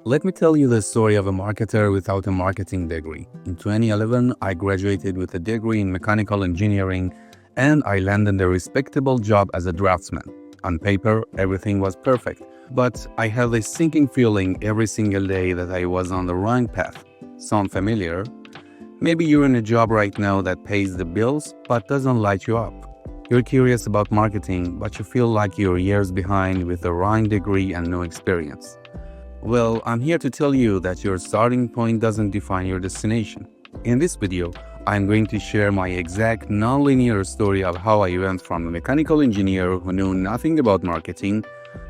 Let me tell you the story of a marketer without a marketing degree. In 2011, I graduated with a degree in mechanical engineering and I landed a respectable job as a draftsman. On paper, everything was perfect, but I had this sinking feeling every single day that I was on the wrong path. Sound familiar? Maybe you're in a job right now that pays the bills but doesn't light you up. You're curious about marketing, but you feel like you're years behind with the wrong degree and no experience. Well, I'm here to tell you that your starting point doesn't define your destination. In this video, I'm going to share my exact non-linear story of how I went from a mechanical engineer who knew nothing about marketing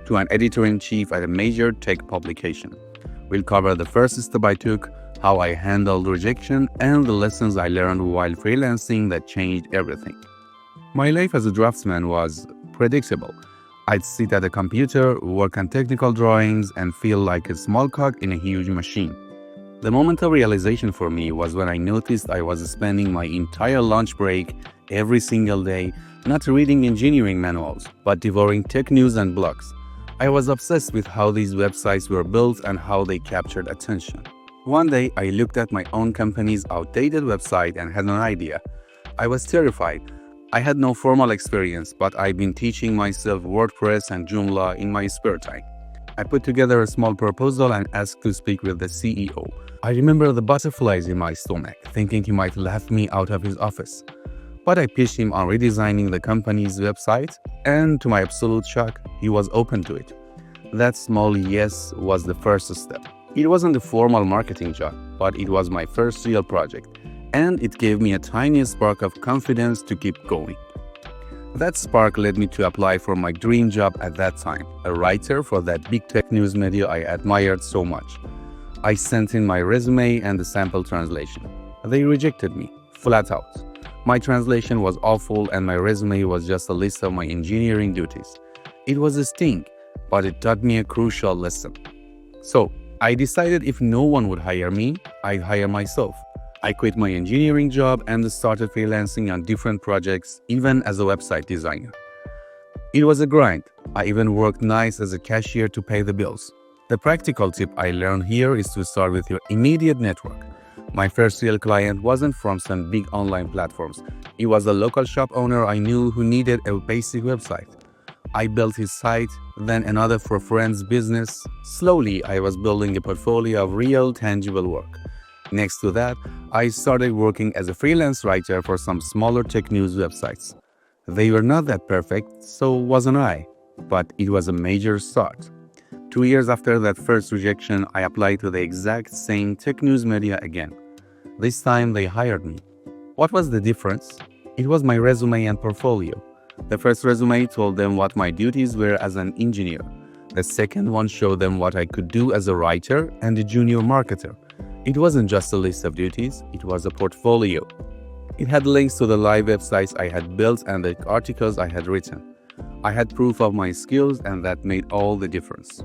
to an editor-in-chief at a major tech publication. We'll cover the first step I took, how I handled rejection, and the lessons I learned while freelancing that changed everything. My life as a draftsman was predictable. I'd sit at a computer, work on technical drawings, and feel like a small cog in a huge machine. The moment of realization for me was when I noticed I was spending my entire lunch break every single day not reading engineering manuals, but devouring tech news and blogs. I was obsessed with how these websites were built and how they captured attention. One day, I looked at my own company's outdated website and had an idea. I was terrified. I had no formal experience, but I'd been teaching myself WordPress and Joomla in my spare time. I put together a small proposal and asked to speak with the CEO. I remember the butterflies in my stomach, thinking he might laugh me out of his office. But I pitched him on redesigning the company's website, and to my absolute shock, he was open to it. That small yes was the first step. It wasn't a formal marketing job, but it was my first real project, and it gave me a tiny spark of confidence to keep going. That spark led me to apply for my dream job at that time, a writer for that big tech news media I admired so much. I sent in my resume and the sample translation. They rejected me, flat out. My translation was awful and my resume was just a list of my engineering duties. It was a sting, but it taught me a crucial lesson. So, I decided if no one would hire me, I'd hire myself. I quit my engineering job and started freelancing on different projects, even as a website designer. It was a grind. I even worked nights as a cashier to pay the bills. The practical tip I learned here is to start with your immediate network. My first real client wasn't from some big online platforms. It was a local shop owner I knew who needed a basic website. I built his site, then another for a friend's business. Slowly, I was building a portfolio of real, tangible work. Next to that, I started working as a freelance writer for some smaller tech news websites. They were not that perfect, so wasn't I, but it was a major start. 2 years after that first rejection, I applied to the exact same tech news media again. This time, they hired me. What was the difference? It was my resume and portfolio. The first resume told them what my duties were as an engineer. The second one showed them what I could do as a writer and a junior marketer. It wasn't just a list of duties, it was a portfolio. It had links to the live websites I had built and the articles I had written. I had proof of my skills and that made all the difference.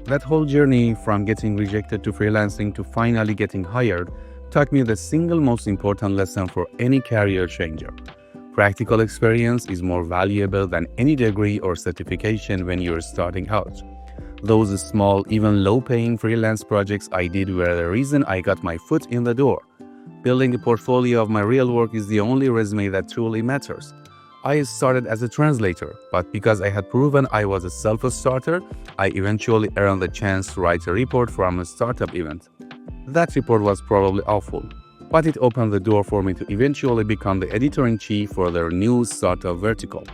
That whole journey from getting rejected to freelancing to finally getting hired taught me the single most important lesson for any career changer. Practical experience is more valuable than any degree or certification when you're starting out. Those small, even low-paying freelance projects I did were the reason I got my foot in the door. Building a portfolio of my real work is the only resume that truly matters. I started as a translator, but because I had proven I was a self-starter, I eventually earned the chance to write a report from a startup event. That report was probably awful, but it opened the door for me to eventually become the editor-in-chief for their new startup vertical.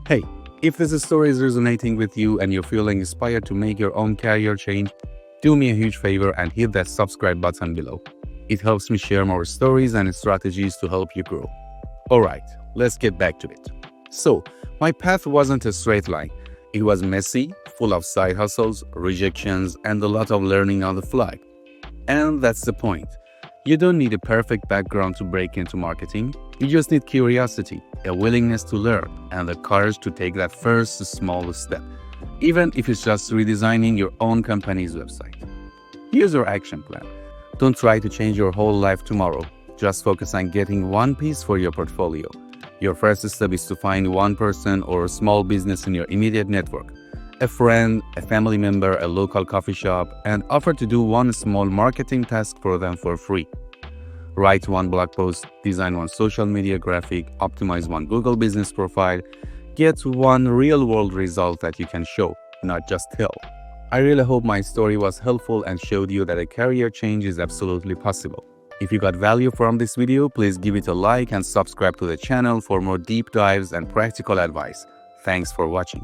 Hey, if this story is resonating with you and you're feeling inspired to make your own career change, do me a huge favor and hit that subscribe button below. It helps me share more stories and strategies to help you grow. Alright, let's get back to it. So, my path wasn't a straight line. It was messy, full of side hustles, rejections, and a lot of learning on the fly. And that's the point. You don't need a perfect background to break into marketing. You just need curiosity, a willingness to learn, and the courage to take that first small step, even if it's just redesigning your own company's website. Here's your action plan. Don't try to change your whole life tomorrow. Just focus on getting one piece for your portfolio. Your first step is to find one person or a small business in your immediate network. a friend, a family member, a local coffee shop, and offer to do one small marketing task for them for free. Write one blog post, design one social media graphic, optimize one Google business profile, get one real-world result that you can show, not just tell. I really hope my story was helpful and showed you that a career change is absolutely possible. If you got value from this video, please give it a like and subscribe to the channel for more deep dives and practical advice. Thanks for watching.